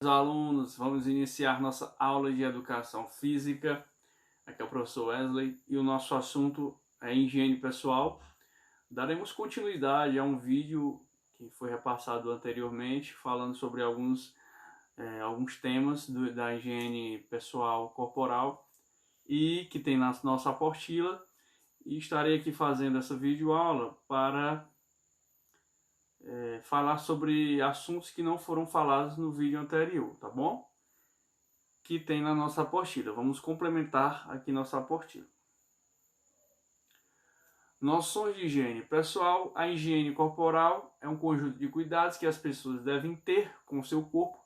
Alunos, vamos iniciar nossa aula de educação física. Aqui é o professor Wesley e o nosso assunto é higiene pessoal. Daremos continuidade a um vídeo que foi repassado anteriormente, falando sobre alguns temas da higiene pessoal corporal e que tem na nossa apostila. E estarei aqui fazendo essa videoaula para falar sobre assuntos que não foram falados no vídeo anterior, tá bom? Que tem na nossa apostila. Vamos complementar aqui nossa apostila. Noções de higiene pessoal. A higiene corporal é um conjunto de cuidados que as pessoas devem ter com o seu corpo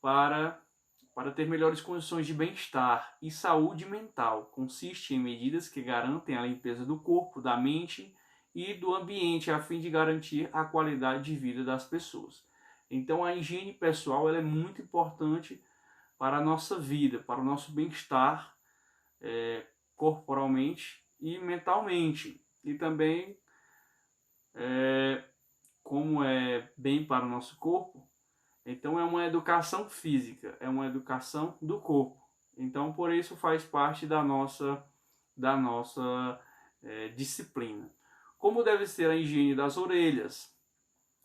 para ter melhores condições de bem-estar e saúde mental. Consiste em medidas que garantem a limpeza do corpo, da mente e do ambiente a fim de garantir a qualidade de vida das pessoas. Então a higiene pessoal ela é muito importante para a nossa vida, para o nosso bem-estar corporalmente e mentalmente. E também, como é bem para o nosso corpo, então é uma educação física, é uma educação do corpo. Então por isso faz parte da nossa disciplina. Como deve ser a higiene das orelhas?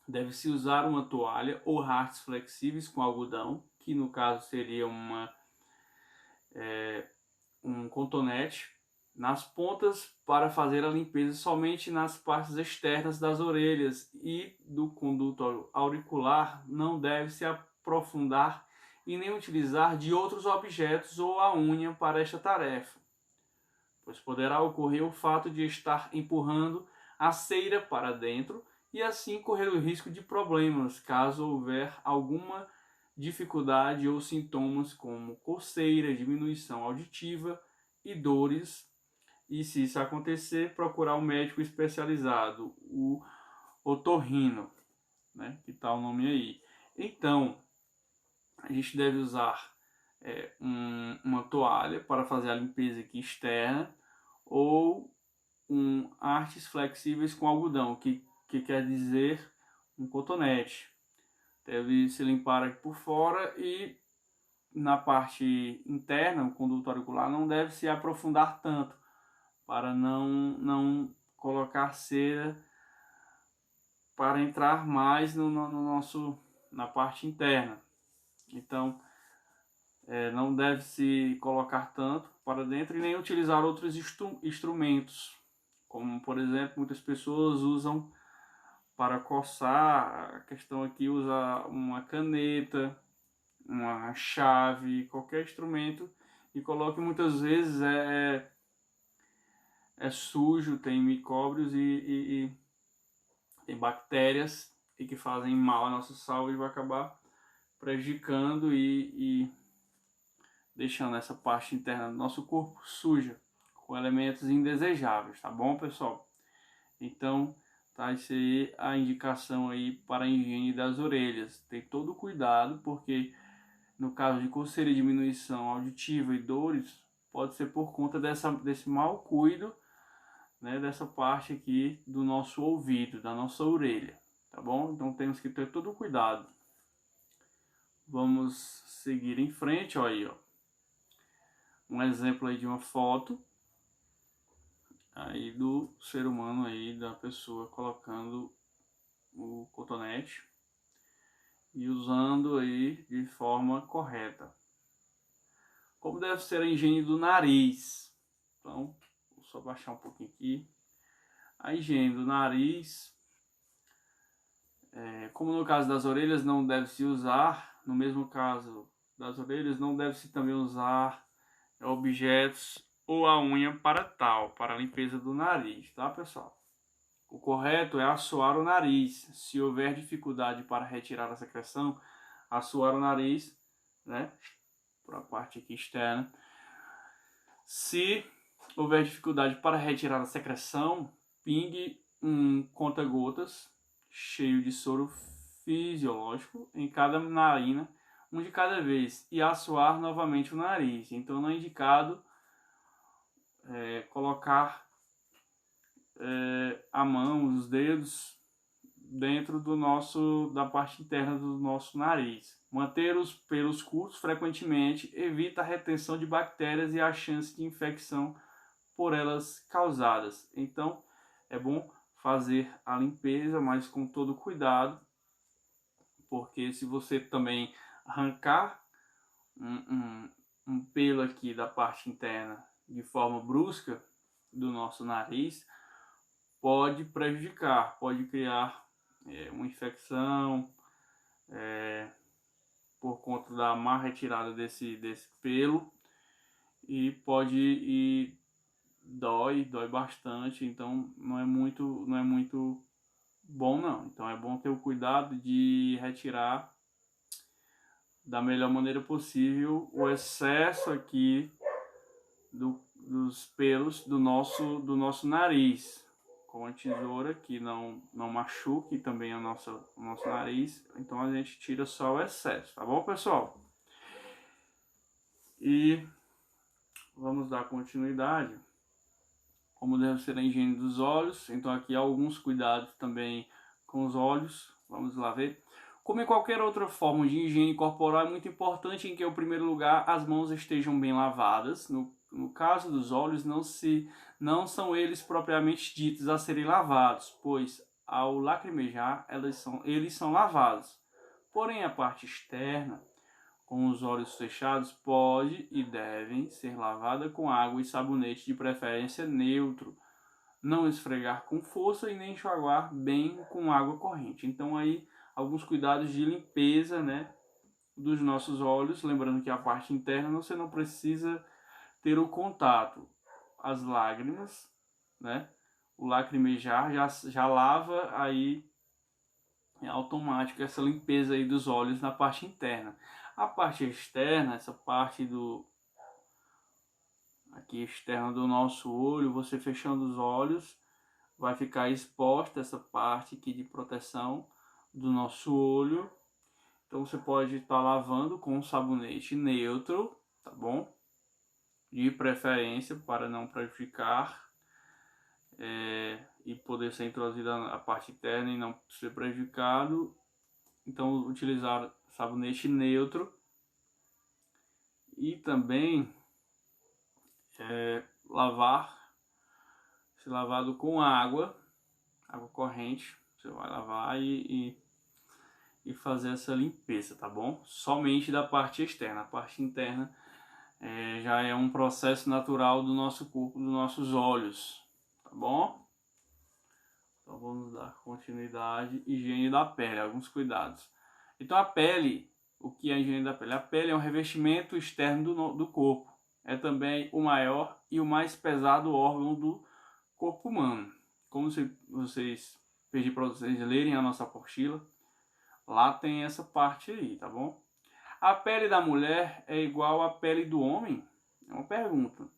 Deve-se usar uma toalha ou hastes flexíveis com algodão, que no caso seria um cotonete, nas pontas para fazer a limpeza somente nas partes externas das orelhas e do conduto auricular. Não deve se aprofundar e nem utilizar de outros objetos ou a unha para esta tarefa, pois poderá ocorrer o fato de estar empurrando a cera para dentro e assim correr o risco de problemas caso houver alguma dificuldade ou sintomas como coceira, diminuição auditiva e dores. E se isso acontecer, procurar um médico especializado, o otorrino, né, que está o nome aí. Então, a gente deve usar uma toalha para fazer a limpeza aqui externa ou hastes flexíveis com algodão, que quer dizer um cotonete. Deve se limpar aqui por fora e na parte interna, o conduto auricular, não deve se aprofundar tanto para não colocar cera para entrar mais na parte interna. Então, não deve se colocar tanto para dentro e nem utilizar outros instrumentos, como por exemplo muitas pessoas usam para coçar. A questão aqui usa uma caneta, uma chave, qualquer instrumento, e coloque muitas vezes é sujo, tem micróbios e tem bactérias e que fazem mal à nossa saúde e vai acabar prejudicando e deixando essa parte interna do nosso corpo suja, com elementos indesejáveis, tá bom, pessoal? Então, tá, isso aí a indicação aí para a higiene das orelhas. Tem todo o cuidado, porque no caso de coceira e diminuição auditiva e dores, pode ser por conta desse mau cuido, né, dessa parte aqui do nosso ouvido, da nossa orelha, tá bom? Então temos que ter todo o cuidado. Vamos seguir em frente, ó, aí, ó. Um exemplo aí de uma foto aí do ser humano aí, da pessoa colocando o cotonete e usando aí de forma correta. Como deve ser a higiene do nariz? Então, vou só baixar um pouquinho aqui. A higiene do nariz, como no caso das orelhas, não deve se usar, no mesmo caso das orelhas, não deve se também usar objetos ou a unha para a limpeza do nariz, tá, pessoal? O correto é assoar o nariz. Se houver dificuldade para retirar a secreção, assoar o nariz, né, para a parte aqui externa. Se houver dificuldade para retirar a secreção, pingue um conta-gotas cheio de soro fisiológico em cada narina, um de cada vez, e assoar novamente o nariz. Então não é indicado colocar a mão, os dedos dentro da parte interna do nosso nariz. Manter os pelos curtos frequentemente evita a retenção de bactérias e a chance de infecção por elas causadas. Então, é bom fazer a limpeza, mas com todo cuidado, porque se você também arrancar um pelo aqui da parte interna de forma brusca do nosso nariz, pode prejudicar, pode criar uma infecção por conta da má retirada desse pelo, e dói bastante, então não é muito bom não. Então é bom ter o cuidado de retirar da melhor maneira possível o excesso aqui dos pelos do nosso nariz, com a tesoura que não machuque também o nosso nariz. Então a gente tira só o excesso, tá bom, pessoal? E vamos dar continuidade. Como deve ser a higiene dos olhos. Então aqui há alguns cuidados também com os olhos. Vamos lá ver. Como em qualquer outra forma de higiene corporal, é muito importante em que, em primeiro lugar, as mãos estejam bem lavadas. No caso dos olhos, não são eles propriamente ditos a serem lavados, pois ao lacrimejar eles são lavados. Porém, a parte externa, com os olhos fechados, pode e devem ser lavada com água e sabonete, de preferência neutro. Não esfregar com força e nem enxaguar bem com água corrente. Então aí alguns cuidados de limpeza, né, dos nossos olhos. Lembrando que a parte interna você não precisa ter o contato. As lágrimas, né, o lacrimejar já lava aí, é automático essa limpeza aí dos olhos na parte interna. A parte externa, essa parte aqui externa do nosso olho, você fechando os olhos, vai ficar exposta essa parte aqui de proteção do nosso olho. Então você pode estar lavando com um sabonete neutro, tá bom? De preferência para não prejudicar e poder ser introduzida a parte interna e não ser prejudicado. Então utilizar sabonete neutro e também ser lavado com água corrente. Você vai lavar e fazer essa limpeza, tá bom? Somente da parte externa. A parte interna já é um processo natural do nosso corpo, dos nossos olhos, tá bom? Então vamos dar continuidade. Higiene da pele, alguns cuidados. Então a pele, o que é a higiene da pele? A pele é um revestimento externo do corpo. É também o maior e o mais pesado órgão do corpo humano. Como vocês pedi para vocês lerem a nossa apostila, lá tem essa parte aí, tá bom? A pele da mulher é igual à pele do homem? É uma pergunta.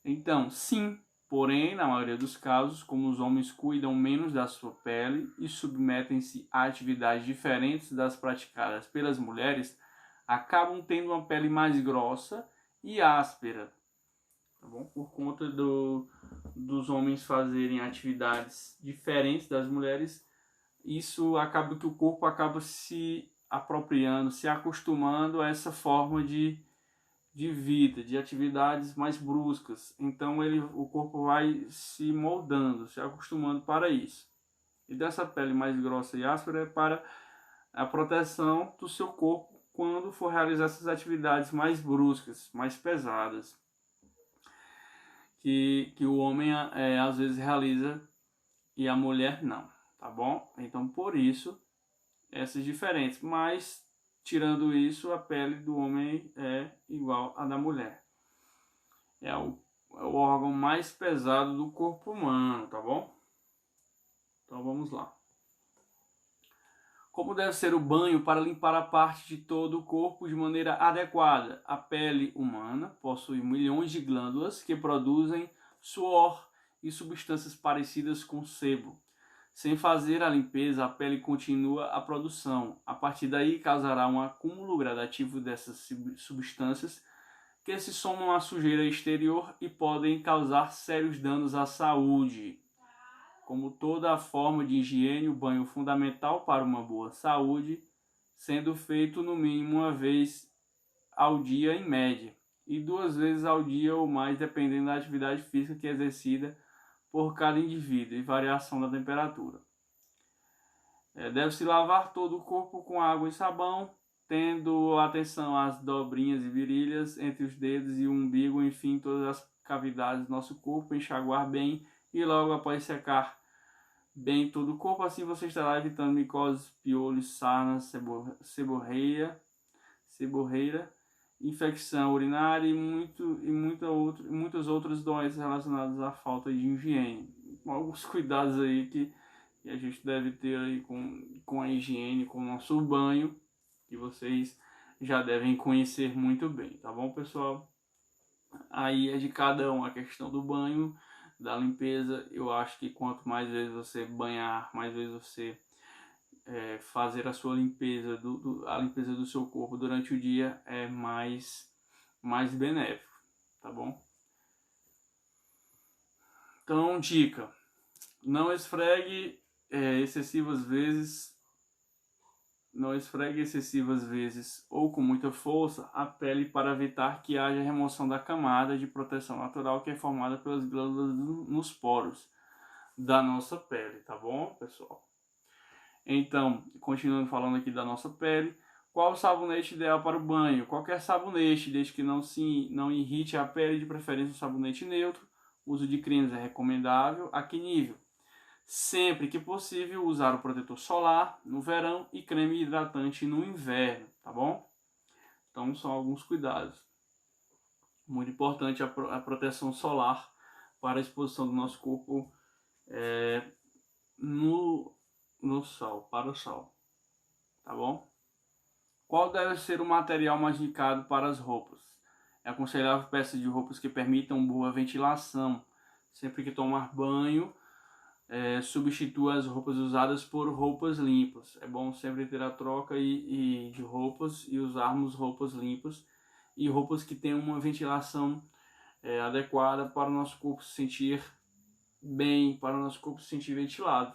Então, sim, porém, na maioria dos casos, como os homens cuidam menos da sua pele e submetem-se a atividades diferentes das praticadas pelas mulheres, acabam tendo uma pele mais grossa e áspera, tá bom? Por conta dos homens fazerem atividades diferentes das mulheres, isso acaba que o corpo acaba se apropriando, se acostumando a essa forma de vida, de atividades mais bruscas. Então o corpo vai se moldando, se acostumando para isso. E dessa pele mais grossa e áspera é para a proteção do seu corpo quando for realizar essas atividades mais bruscas, mais pesadas, que o homem às vezes realiza e a mulher não, tá bom? Então por isso essas diferentes, mas tirando isso, a pele do homem é igual à da mulher. É o órgão mais pesado do corpo humano, tá bom? Então vamos lá. Como deve ser o banho para limpar a parte de todo o corpo de maneira adequada? A pele humana possui milhões de glândulas que produzem suor e substâncias parecidas com sebo. Sem fazer a limpeza, a pele continua a produção. A partir daí, causará um acúmulo gradativo dessas substâncias que se somam à sujeira exterior e podem causar sérios danos à saúde. Como toda forma de higiene, o banho é fundamental para uma boa saúde, sendo feito no mínimo uma vez ao dia em média, e 2 vezes ao dia ou mais, dependendo da atividade física que é exercida por cada indivíduo e variação da temperatura. Deve-se lavar todo o corpo com água e sabão, tendo atenção às dobrinhas e virilhas, entre os dedos e o umbigo, enfim, todas as cavidades do nosso corpo, enxaguar bem e logo após secar bem todo o corpo. Assim você estará evitando micoses, piolhos, sarnas, seborreia, infecção urinária e muitas outras doenças relacionadas à falta de higiene. Alguns cuidados aí que a gente deve ter aí com a higiene, com o nosso banho, que vocês já devem conhecer muito bem, tá bom, pessoal? Aí é de cada um a questão do banho, da limpeza. Eu acho que quanto mais vezes você banhar, mais vezes você fazer a sua limpeza, a limpeza do seu corpo durante o dia é mais benéfico, tá bom? Então, dica: não esfregue excessivas vezes ou com muita força a pele para evitar que haja remoção da camada de proteção natural que é formada pelas glândulas nos poros da nossa pele, tá bom, pessoal? Então, continuando falando aqui da nossa pele, qual o sabonete ideal para o banho? Qualquer sabonete, desde que não irrite a pele, de preferência um sabonete neutro. O uso de cremes é recomendável. A que nível? Sempre que possível, usar o protetor solar no verão e creme hidratante no inverno, tá bom? Então, são alguns cuidados. Muito importante a proteção solar para a exposição do nosso corpo no sol, para o sol, tá bom? Qual deve ser o material mais indicado para as roupas? É aconselhável peças de roupas que permitam boa ventilação. Sempre que tomar banho, substitua as roupas usadas por roupas limpas. É bom sempre ter a troca de roupas e usarmos roupas limpas e roupas que tenham uma ventilação adequada para o nosso corpo se sentir bem, para o nosso corpo se sentir ventilado,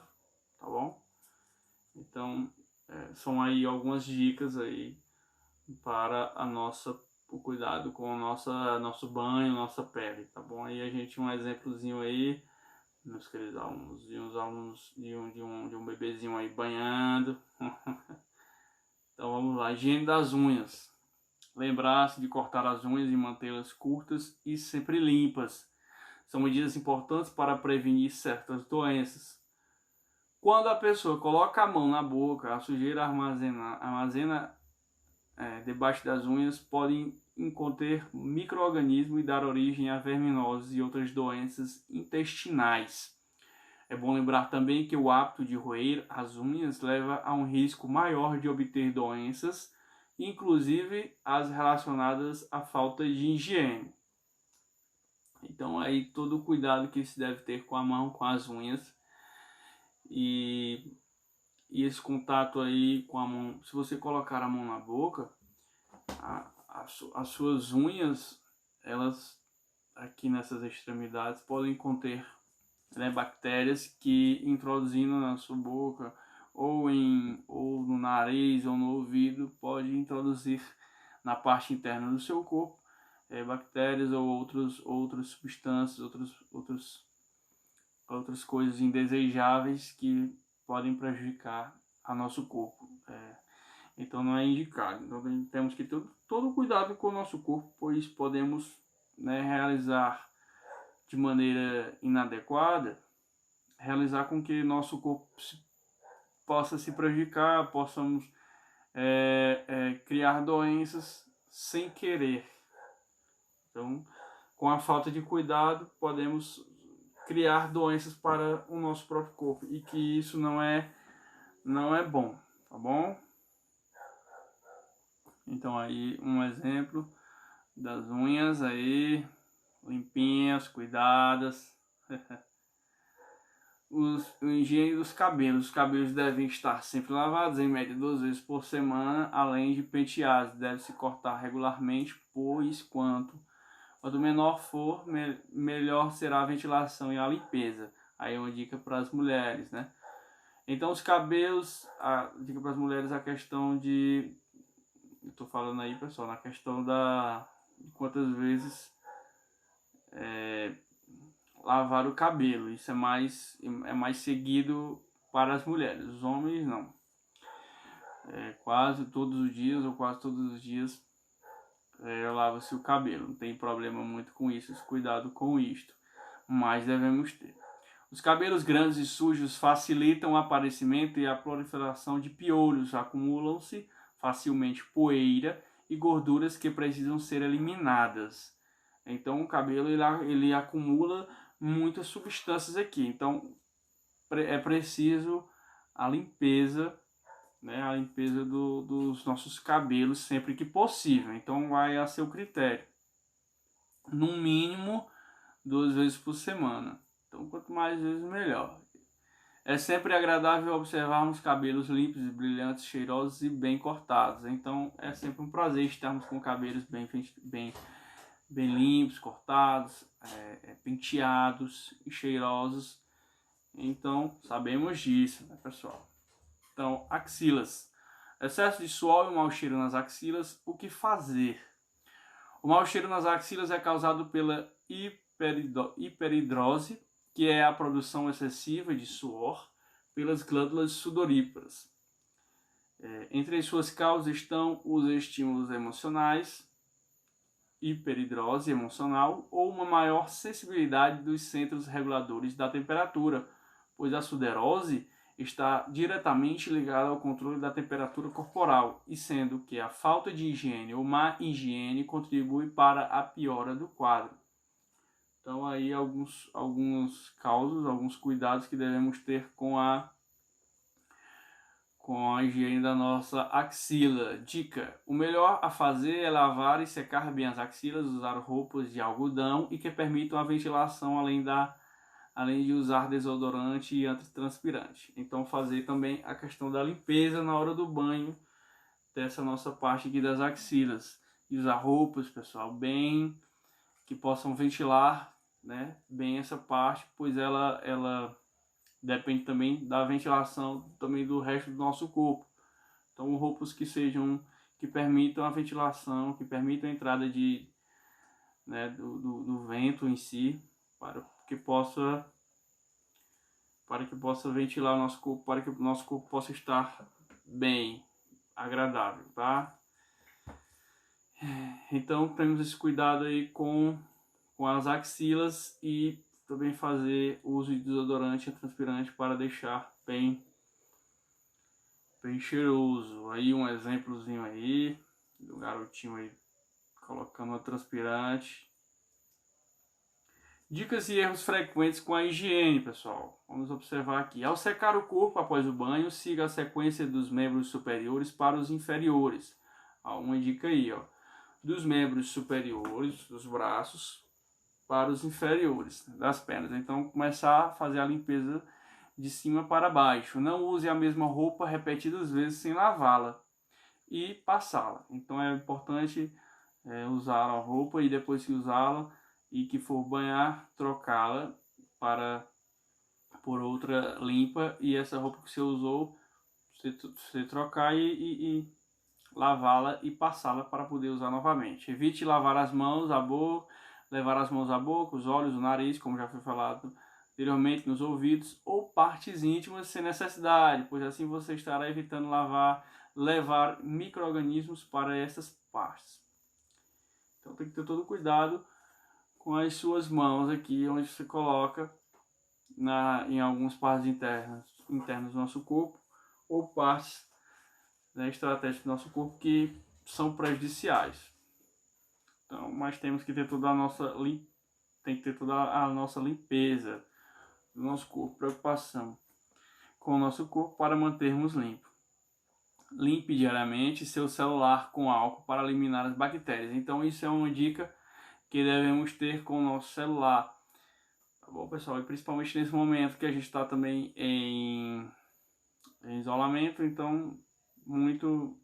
tá bom? Então, são aí algumas dicas aí para o cuidado com o nosso banho, nossa pele, tá bom? Aí a gente, um exemplozinho aí, meus queridos alunos, de um bebezinho aí banhando. Então vamos lá, higiene das unhas. Lembrar-se de cortar as unhas e mantê-las curtas e sempre limpas. São medidas importantes para prevenir certas doenças. Quando a pessoa coloca a mão na boca, a sujeira armazena debaixo das unhas podem conter micro-organismos e dar origem a verminoses e outras doenças intestinais. É bom lembrar também que o hábito de roer as unhas leva a um risco maior de obter doenças, inclusive as relacionadas à falta de higiene. Então aí todo o cuidado que se deve ter com a mão, com as unhas, e esse contato aí com a mão, se você colocar a mão na boca, as suas unhas, elas aqui nessas extremidades podem conter bactérias que, introduzindo na sua boca ou no nariz ou no ouvido, pode introduzir na parte interna do seu corpo bactérias ou outras substâncias, outras coisas indesejáveis que podem prejudicar a nosso corpo. Então não é indicado. Então temos que ter todo cuidado com o nosso corpo, pois podemos realizar de maneira inadequada, realizar com que nosso corpo possa se prejudicar, possamos criar doenças sem querer. Então, com a falta de cuidado, podemos criar doenças para o nosso próprio corpo, e que isso não é bom, tá bom? Então aí um exemplo das unhas aí, limpinhas, cuidadas. O higiene dos cabelos. Os cabelos devem estar sempre lavados, em média 2 vezes por semana, além de penteados. Deve-se cortar regularmente, pois quanto menor for, melhor será a ventilação e a limpeza. Aí é uma dica para as mulheres, né? Então os cabelos, a dica para as mulheres, a questão de, eu tô falando aí, pessoal, na questão de quantas vezes lavar o cabelo. Isso é mais seguido para as mulheres. Os homens não. Quase todos os dias ou quase todos os dias lava-se o cabelo. Não tem problema muito com isso. Cuidado com isto. Mas devemos ter. Os cabelos grandes e sujos facilitam o aparecimento e a proliferação de piolhos. Acumulam-se facilmente poeira e gorduras que precisam ser eliminadas. Então o cabelo ele acumula muitas substâncias aqui. Então é preciso a limpeza, né? A limpeza dos nossos cabelos sempre que possível. Então vai a seu critério. No mínimo 2 vezes por semana. Então quanto mais vezes melhor. É sempre agradável observarmos cabelos limpos, brilhantes, cheirosos e bem cortados. Então é sempre um prazer estarmos com cabelos bem limpos, cortados, penteados e cheirosos. Então sabemos disso, né, pessoal? Então, axilas. Excesso de suor e um mau cheiro nas axilas. O que fazer? O mau cheiro nas axilas é causado pela hiperidrose, que é a produção excessiva de suor pelas glândulas sudoríparas. Entre as suas causas estão os estímulos emocionais, hiperidrose emocional, ou uma maior sensibilidade dos centros reguladores da temperatura, pois a suderose está diretamente ligada ao controle da temperatura corporal, e sendo que a falta de higiene ou má higiene contribui para a piora do quadro. Então aí alguns causos, alguns cuidados que devemos ter com a higiene da nossa axila. Dica: o melhor a fazer é lavar e secar bem as axilas, usar roupas de algodão e que permitam a ventilação, além de usar desodorante e antitranspirante. Então fazer também a questão da limpeza na hora do banho dessa nossa parte aqui das axilas. E usar roupas, pessoal, bem que possam ventilar, né, bem essa parte, pois ela depende também da ventilação também do resto do nosso corpo. Então roupas que permitam a ventilação, que permitam a entrada do vento em si, para que possa ventilar o nosso corpo, para que o nosso corpo possa estar bem, agradável, tá? Então temos esse cuidado aí com as axilas e também fazer uso de desodorante e transpirante para deixar bem cheiroso. Aí um exemplozinho aí do garotinho aí colocando o transpirante. Dicas e erros frequentes com a higiene, pessoal. Vamos observar aqui. Ao secar o corpo após o banho, siga a sequência dos membros superiores para os inferiores. Uma dica aí, ó. Dos membros superiores, dos braços, para os inferiores das pernas. Então, começar a fazer a limpeza de cima para baixo. Não use a mesma roupa repetidas vezes sem lavá-la e passá-la. Então, é importante usar a roupa e depois que usá-la e que for banhar, trocá-la por outra limpa, e essa roupa que você usou, você trocar e lavá-la e passá-la para poder usar novamente. Evite lavar as mãos, levar as mãos à boca, os olhos, o nariz, como já foi falado anteriormente, nos ouvidos ou partes íntimas sem necessidade, pois assim você estará evitando levar micro-organismos para essas partes. Então tem que ter todo cuidado com as suas mãos aqui, onde você coloca em algumas partes internas do nosso corpo, ou partes, né, estratégicas do nosso corpo que são prejudiciais. Então, mas temos que ter toda a nossa limpeza do nosso corpo, preocupação com o nosso corpo para mantermos limpo. Limpe diariamente seu celular com álcool para eliminar as bactérias. Então isso é uma dica que devemos ter com o nosso celular. Tá bom, pessoal? E principalmente nesse momento que a gente está também em isolamento, então muito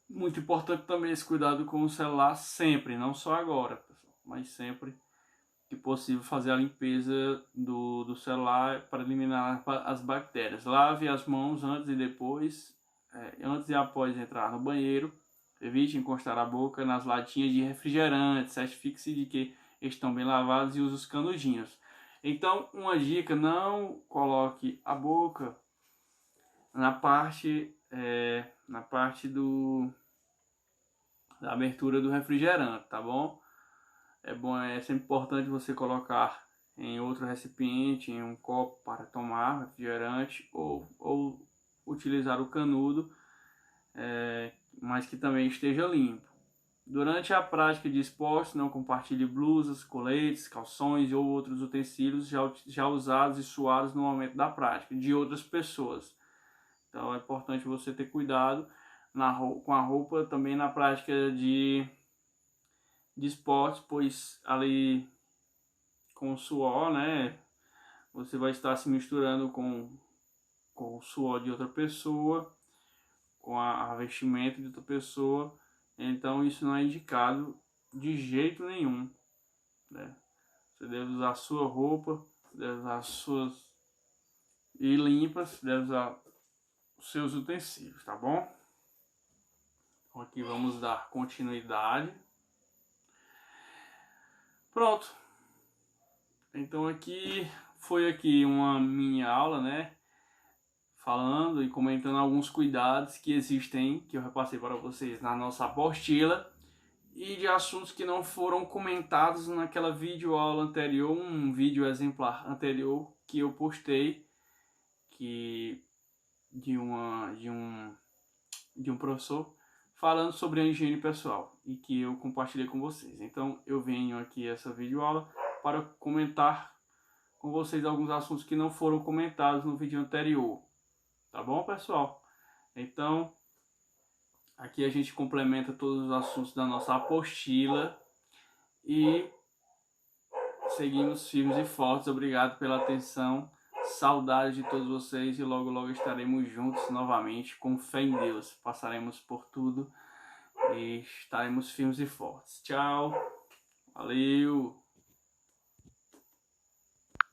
importante também esse cuidado com o celular sempre, não só agora, pessoal, mas sempre que possível fazer a limpeza do celular para eliminar as bactérias. Lave as mãos antes e depois, antes e após entrar no banheiro. Evite encostar a boca nas latinhas de refrigerante. Certifique-se de que estão bem lavados e use os canudinhos. Então, uma dica: não coloque a boca na parte da abertura do refrigerante, tá bom? É sempre importante você colocar em outro recipiente, em um copo para tomar refrigerante, ou utilizar o canudo, mas que também esteja limpo. Durante a prática de esportes, não compartilhe blusas, coletes, calções ou outros utensílios já usados e suados no momento da prática de outras pessoas. Então é importante você ter cuidado com a roupa também na prática de esportes, pois ali com o suor, né, você vai estar se misturando com o suor de outra pessoa, com a vestimenta de outra pessoa. Então isso não é indicado de jeito nenhum, né? Você deve usar a sua roupa, deve usar as suas e limpas, deve usar os seus utensílios, tá bom? Então aqui vamos dar continuidade. Pronto. Então foi uma mini aula, né? Falando e comentando alguns cuidados que existem, que eu repassei para vocês na nossa apostila, e de assuntos que não foram comentados naquela videoaula anterior, um vídeo exemplar anterior que eu postei, de um professor falando sobre a higiene pessoal e que eu compartilhei com vocês. Então eu venho aqui essa videoaula para comentar com vocês alguns assuntos que não foram comentados no vídeo anterior. Tá bom, pessoal? Então, aqui a gente complementa todos os assuntos da nossa apostila e seguimos firmes e fortes. Obrigado pela atenção. Saudade de todos vocês e logo logo estaremos juntos novamente, com fé em Deus. Passaremos por tudo e estaremos firmes e fortes. Tchau. Valeu.